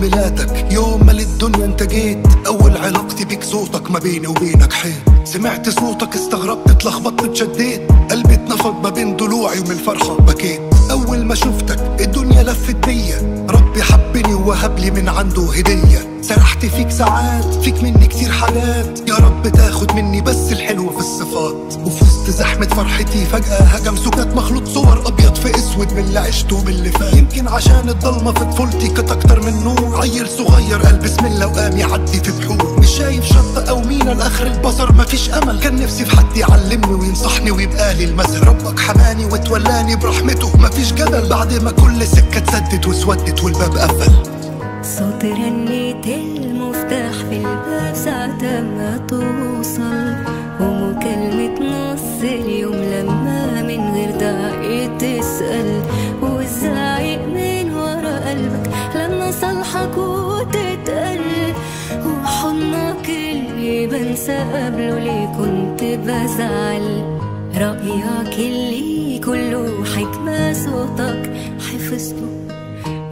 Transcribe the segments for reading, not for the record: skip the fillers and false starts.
ميلادك، يوم ما للدنيا انت جيت. اول علاقتي بيك صوتك ما بيني وبينك حيط. سمعت صوتك استغربت اتلخبطت اتشديت، قلبي اتنفض ما بين ضلوعي ومن الفرحة بكيت. اول ما شفتك الدنيا لفت بيا، ربي حبني ووهب لي من عنده هدية. سرحت فيك ساعات، فيك مني كتير حاجات، يا رب تاخد مني بس الحلو في الصفات. وفي وسط زحمة فرحتي فجأة هجم سكات مخلوط صور أبيض في أسود من اللي عشته وباللي فات. يمكن عشان الضلمة في طفولتي كانت أكتر من نور، عيل صغير قال بسم الله وقام يعدي في بحور. مش شايف شط أو مينا لآخر البصر مفيش أمل، كان نفسي في حد يعلمني وينصحني ويبقى لي المثل. ربك حماني وتولاني برحمته مفيش جدل، بعد ما كل سكة اتسدت واسودت والباب قفل. صوت رنة المفتاح في الباب ساعة ما توصل، ومكالمة نص اليوم لما من غير داعي تسأل، والزعيق من ورا قلبك لما صالحك وتتقل، وحضنك اللي بنسى قبله ليه كنت بزعل. رأيك اللي كله حكمة صوتك حفظته،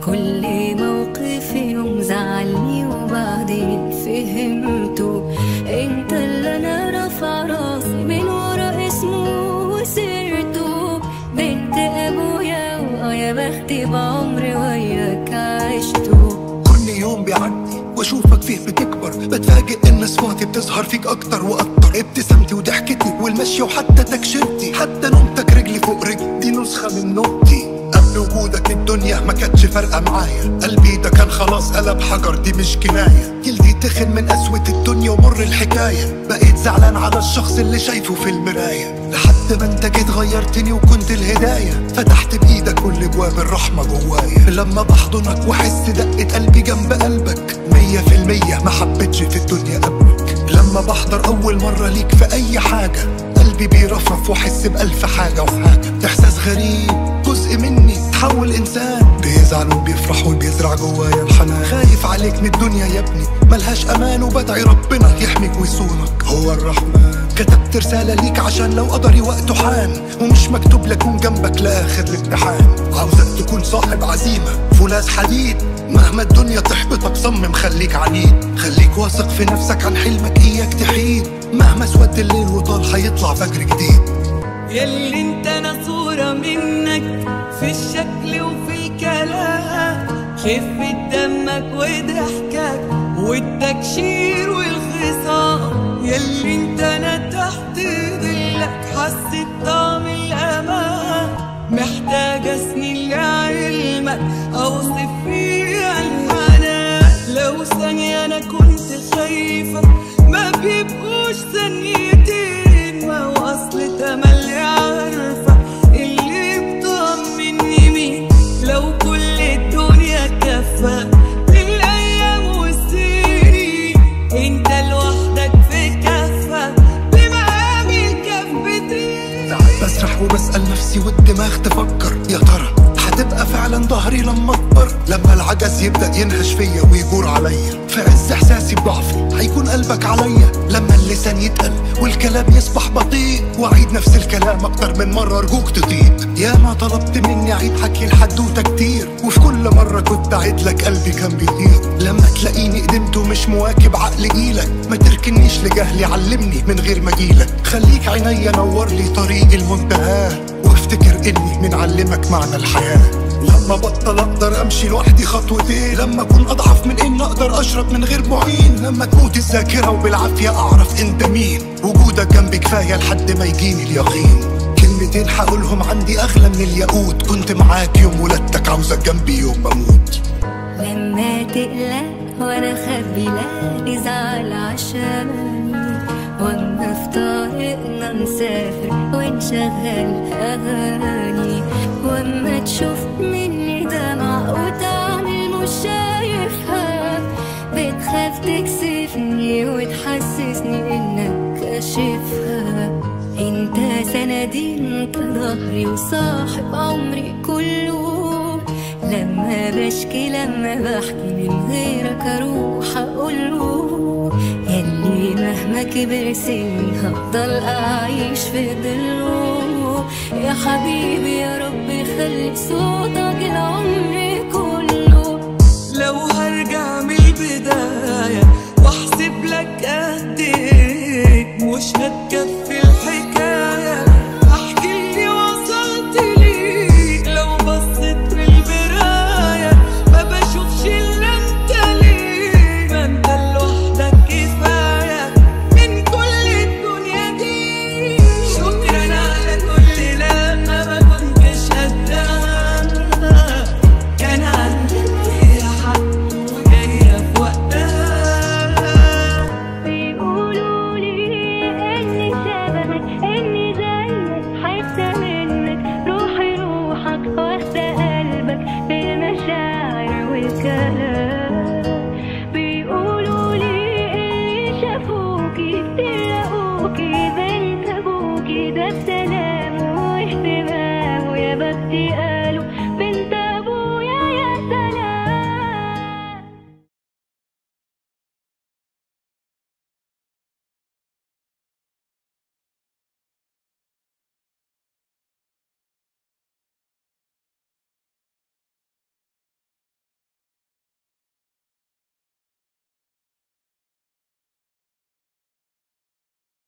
كل موقف يوم زعلني وبعدين فهمته. انت اللي انا رافع راسي من ورا اسمه وسيرته، بنت ابويا ويا بختي بعمري وياك عشته. كل يوم بيعدي واشوفك فيه بتكبر، بتفاجئ ان صفاتي بتظهر فيك اكتر واكتر. ابتسامتي وضحكتي والمشي وحتى تكشيرتي، حتى نومتك رجلي فوق رجلي دي نسخة من نومتي. قبل وجودك الدنيا ما كانتش فارقة معايا، قلبي ده كان خلاص قلب حجر دي مش كناية. جلدي تخن من قسوة الدنيا ومر الحكاية، بقيت زعلان على الشخص اللي شايفه في المراية. لحد ما انت جيت غيرتني وكنت الهداية، فتحت بايدك كل ابواب الرحمة جوايا. لما بحضنك واحس دقة قلبي جنب قلبك، 100% ما حبيتش في الدنيا قبلك. لما بحضر اول مرة ليك في اي حاجة، قلبي بيرفرف واحس بألف حاجة وحاجة. احساس غريب جزء مني تحول انسان، بيزعل وبيفرح وبيزرع جوايا الحنان. خايف عليك من الدنيا يا ابني ملهاش امان، وبدعي ربنا يحميك ويصونك هو الرحمن. كتبت رسالة ليك عشان لو قدري وقته حان، ومش مكتوب لكون جنبك لاخر الامتحان. عاوزك تكون صاحب عزيمة فولاذ حديد، مهما الدنيا تحبطك صمم خليك عنيد. خليك واثق في نفسك عن حلمك اياك تحيد، مهما اسود الليل وطال هيطلع فجر جديد. ياللي انت انا صورة منك في الشكل وفي الكلام، خفة دمك وضحكك والتكشير والخصام. ياللي انت انا تحت ظلك حسيت طعم الامان، محتاجة سنين لعلمك اوصف فيها الحنان. لو ثانية انا كنت خايفة ما بيبقوش ثانيتين، ما هو اصل تملي عارفة اللي بطمني مين. لو كل الدنيا كفة للأيام والسنين، انت لوحدك في كفة بمقامي الكفتين. ساعات بسرح وبسأل نفسي والدماغ تفكر، يا ترى هتبقى فعلا ظهري لما اكبر؟ لما العجز يبدأ ينهش فيا ويجور عليا، في عز احساسي بضعفي هيكون قلبك عليا. لما اللسان يتقل والكلام يصبح بطيء، واعيد نفس الكلام اكتر من مرة ارجوك تطيق. يا ما طلبت مني اعيد حكي الحدوتة كتير، وفي كل مرة كنت اعيد لك قلبي كان بيطير. لما تلاقيني قدمت ومش مواكب عقل جيلك، ما تركنيش لجهلي علمني من غير ما اجيلك. خليك عينيا نور لي طريق المنتهى، وافتكر اني من علمك معنى الحياة. لما بطل اقدر امشي لوحدي خطوتين، لما اكون اضعف من ان اقدر اشرب من غير معين، لما تموت الذاكرة وبالعافية اعرف انت مين. وجودك جنبي كفاية لحد ما يجيني اليقين. كلمتين هقولهم عندي اغلى من الياقوت، كنت معاك يوم ولادتك عاوزك جنبي يوم بموت. لما تقلق وانا اخبي لا تزعل عشاني، واما في طريقنا نسافر ونشغل اغاني، واما تشوف مني دمع وتعمل مش شايفها، بتخاف تكسفني وتحسسني انك كاشفها. انت سندي انت ظهري وصاحب عمري كله، لما بشكي لما بحكي من غيرك اروح اقوله. ياللي مهما كبر سني هفضل اعيش في ظله. يا حبيبي يا رب خلي صوتك العمر